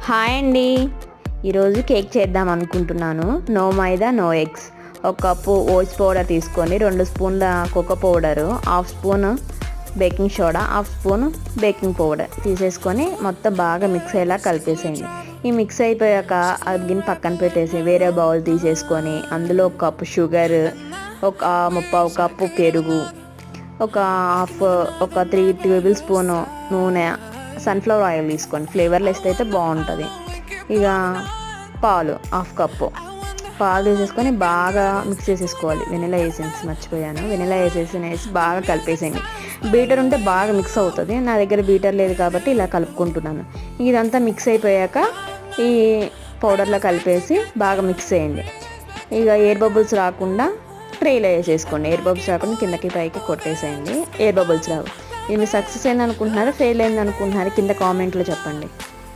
Hi అండి. ఈరోజు cake చేద్దాం అనుకుంటున్నాను. No maida no eggs. ఒక కప్పు ఓట్స్ పౌడర్ తీసుకొని 2 స్పూన్ల cocoa powder, half spoon baking soda, half spoon baking powder తీసేసుకొని మొత్తం బాగా మిక్స్ అయ్యేలా కలిపేసేయండి. ఈ మిక్స్ అయిపోయాక అది గిన్నె పక్కన పెట్టేసి వేరే బౌల్ తీసేసుకొని అందులో ఒక కప్పు షుగర్, ఒక 3/4 కప్పు పెరుగు, ఒక 3 టేబుల్ స్పూన్ నూనె, సన్ఫ్లవర్ ఆయిల్ తీసుకోండి. ఫ్లేవర్లెస్ అయితే బాగుంటుంది. ఇక పాలు 1/2 కప్పు పాలు తీసేసుకొని బాగా మిక్స్ చేసేసుకోవాలి. వెనిలా ఎసెన్స్ మర్చిపోయాను, వెనిలా ఎసెన్స్ వేసి బాగా కలిపేసేయండి. బీటర్ ఉంటే బాగా మిక్స్ అవుతుంది. నా దగ్గర బీటర్ లేదు కాబట్టి ఇలా కలుపుకుంటున్నాను. ఇదంతా మిక్స్ అయిపోయాక ఈ పౌడర్లో కలిపేసి బాగా మిక్స్ చేయండి. ఇక ఎయిర్ బబుల్స్ రాకుండా ట్రేలో వేసేసుకోండి. ఎయిర్ బబుల్స్ రాకుండా కిందకి పైకి కొట్టేసేయండి. ఎయిర్ బబుల్స్ రావు. ఇది సక్సెస్ అయింది అనుకుంటున్నారా, ఫెయిల్ అయింది అనుకుంటున్నారా కింద కామెంట్లో చెప్పండి.